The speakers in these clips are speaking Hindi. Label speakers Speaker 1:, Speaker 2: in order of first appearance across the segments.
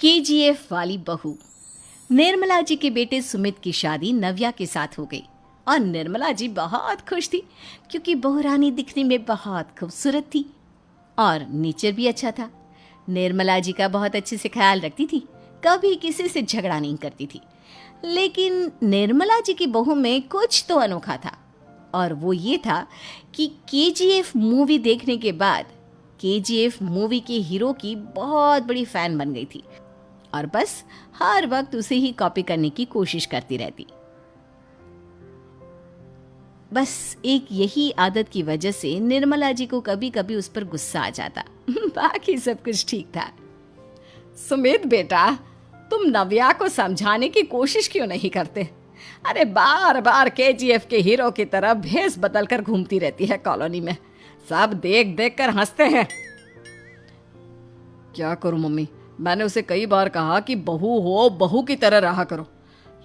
Speaker 1: केजीएफ वाली बहू। निर्मला जी के बेटे सुमित की शादी नव्या के साथ हो गई और निर्मला जी बहुत खुश थी क्योंकि बहू रानी दिखने में बहुत खूबसूरत थी और नेचर भी अच्छा था। निर्मला जी का बहुत अच्छे से ख्याल रखती थी, कभी किसी से झगड़ा नहीं करती थी। लेकिन निर्मला जी की बहू में कुछ तो अनोखा था और वो ये था कि केजीएफ मूवी देखने के बाद केजीएफ मूवी के हीरो की बहुत बड़ी फैन बन गई थी और बस हर वक्त उसे ही कॉपी करने की कोशिश करती रहती। बस एक यही आदत की वजह से निर्मला जी को कभी कभी उस पर गुस्सा आ जाता। बाकी सब कुछ ठीक था।
Speaker 2: सुमित बेटा, तुम नव्या को समझाने की कोशिश क्यों नहीं करते? अरे बार बार केजीएफ के हीरो की तरह भेस बदल कर घूमती रहती है कॉलोनी में, सब देख देख कर हंसते हैं। क्या करूं मम्मी, मैंने उसे कई बार कहा कि बहू हो, बहू की तरह रहा करो,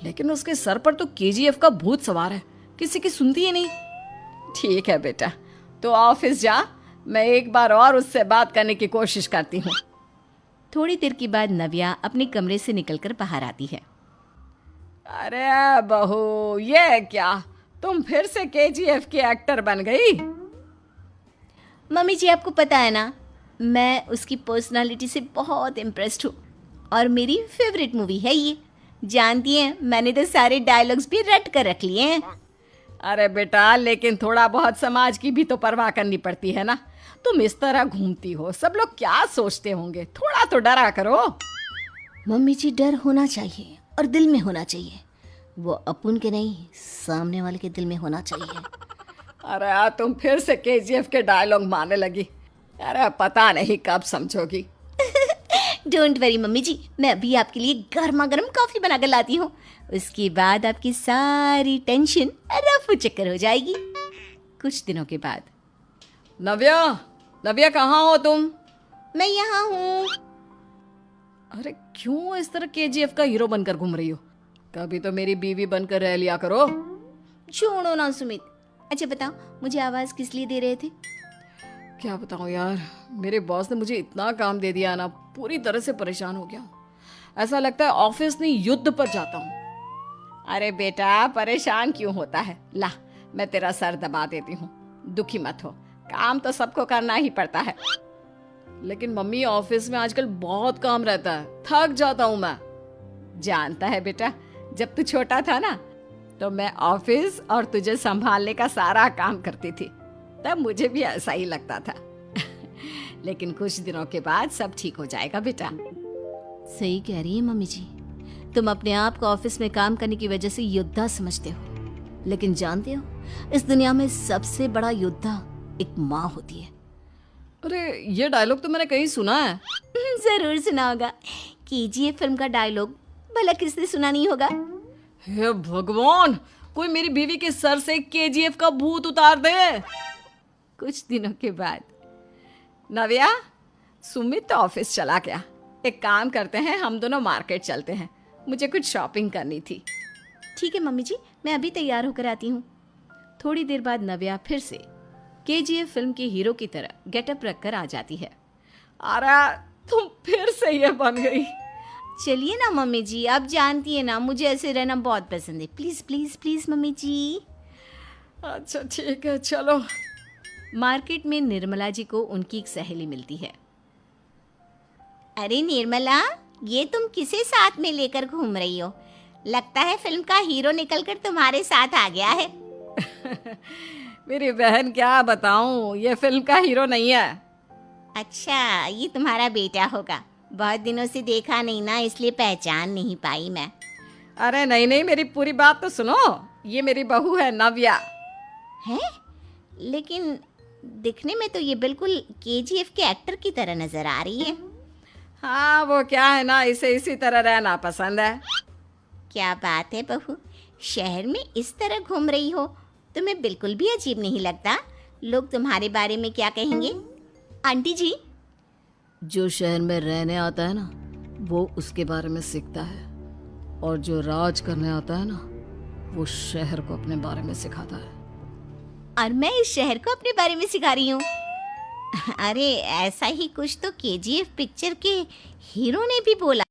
Speaker 2: लेकिन उसके सर पर तो केजीएफ का भूत सवार है, किसी की सुनती ही नहीं। ठीक है बेटा, तो ऑफिस जा, मैं एक बार और उससे बात करने की कोशिश करती हूँ।
Speaker 1: थोड़ी देर के बाद नव्या अपने कमरे से निकलकर बाहर आती है।
Speaker 2: अरे बहू, ये क्या, तुम फिर से केजीएफ की एक्टर बन गई?
Speaker 1: मम्मी जी, आपको पता है ना, मैं उसकी पर्सनालिटी से बहुत इम्प्रेस्ड हूँ और मेरी फेवरेट मूवी है ये। जानती हैं, मैंने तो सारे डायलॉग्स भी रट कर रख लिए हैं।
Speaker 2: अरे बेटा, लेकिन थोड़ा बहुत समाज की भी तो परवाह करनी पड़ती है ना। तुम इस तरह घूमती हो, सब लोग क्या सोचते होंगे, थोड़ा तो डरा करो।
Speaker 1: मम्मी जी, डर होना चाहिए और दिल में होना चाहिए, वो अपुन के नहीं, सामने वाले के दिल में होना चाहिए।
Speaker 2: अरे तुम फिर से केजीएफ के डायलॉग मारने लगी। अरे पता नहीं कब समझोगी।
Speaker 1: डोंट वरी मम्मी जी, मैं अभी आपके लिए गर्मा गर्म कॉफी बनाकर लाती हूँ, उसके बाद आपकी सारी टेंशन रफू चक्कर हो जाएगी। कुछ दिनों के बाद।
Speaker 2: नव्या, नव्या कहाँ हो तुम?
Speaker 1: मैं यहाँ हूँ।
Speaker 2: अरे क्यों इस तरह केजीएफ का हीरो बनकर घूम रही हो? कभी तो मेरी बीवी बनकर रह लिया करो।
Speaker 1: छोड़ो ना सुमित। अच्छा बताओ, मुझे आवाज किस लिए दे रहे थे?
Speaker 2: क्या बताऊं यार, मेरे बॉस ने मुझे इतना काम दे दिया ना, पूरी तरह से परेशान हो गया हूँ। ऐसा लगता है ऑफिस नहीं युद्ध पर जाता हूँ। अरे बेटा, परेशान क्यों होता है, ला मैं तेरा सर दबा देती हूँ, दुखी मत हो, काम तो सबको करना ही पड़ता है। लेकिन मम्मी, ऑफिस में आजकल बहुत काम रहता है, थक जाता हूँ मैं। जानता है बेटा, जब तू छोटा था ना, तो मैं ऑफिस और तुझे संभालने का सारा काम करती थी, तब मुझे भी ऐसा ही लगता था। लेकिन कुछ दिनों के बाद सब ठीक हो जाएगा बेटा।
Speaker 1: सही कह रही है मम्मी जी, तुम अपने आप को ऑफिस में काम करने की वजह से योद्धा समझते हो, लेकिन जानते हो, इस दुनिया में सबसे बड़ा योद्धा एक माँ होती है।
Speaker 2: अरे ये डायलॉग तो मैंने कहीं सुना है।
Speaker 1: जरूर सुना होगा, केजीएफ फिल्म का डायलॉग, भला किसने सुना नहीं होगा।
Speaker 2: हे भगवान, कोई मेरी बीवी के सर से केजीएफ का भूत उतार दे। कुछ दिनों के बाद। नव्या, सुमित तो ऑफिस चला गया, एक काम करते हैं, हम दोनों मार्केट चलते हैं, मुझे कुछ शॉपिंग करनी थी।
Speaker 1: ठीक है मम्मी जी, मैं अभी तैयार होकर आती हूँ। थोड़ी देर बाद नव्या फिर से केजीएफ फिल्म के हीरो की तरह गेटअप रखकर आ जाती है।
Speaker 2: अरे तुम फिर से ये बन गई।
Speaker 1: चलिए ना मम्मी जी, आप जानती है ना, मुझे ऐसे रहना बहुत पसंद है। प्लीज प्लीज प्लीज मम्मी जी।
Speaker 2: अच्छा ठीक है, चलो।
Speaker 1: मार्केट में निर्मला जी को उनकी एक सहेली मिलती है। अरे निर्मला, ये तुम किसे साथ में लेकर घूम रही हो? लगता है फिल्म का हीरो निकलकर तुम्हारे साथ आ गया है।
Speaker 2: मेरी बहन, क्या बताऊं, ये फिल्म का हीरो नहीं है।
Speaker 1: अच्छा, ये तुम्हारा बेटा होगा, बहुत दिनों से देखा नहीं ना, इसलिए पहचान नहीं पाई मैं।
Speaker 2: अरे नहीं नहीं, मेरी पूरी बात तो सुनो, ये मेरी बहू है नव्या।
Speaker 1: है? लेकिन दिखने में तो ये बिल्कुल केजीएफ के एक्टर की तरह नजर आ रही है।
Speaker 2: हाँ, वो क्या है ना, इसे इसी तरह रहना पसंद है।
Speaker 1: क्या बात है बहू, शहर में इस तरह घूम रही हो, तुम्हें बिल्कुल भी अजीब नहीं लगता? लोग तुम्हारे बारे में क्या कहेंगे? आंटी जी,
Speaker 2: जो शहर में रहने आता है ना, वो उसके बारे में सीखता है, और जो राज करने आता है ना, वो शहर को अपने बारे में सिखाता है।
Speaker 1: और मैं इस शहर को अपने बारे में सिखा रही हूँ। अरे ऐसा ही कुछ तो केजीएफ पिक्चर के हीरो ने भी बोला।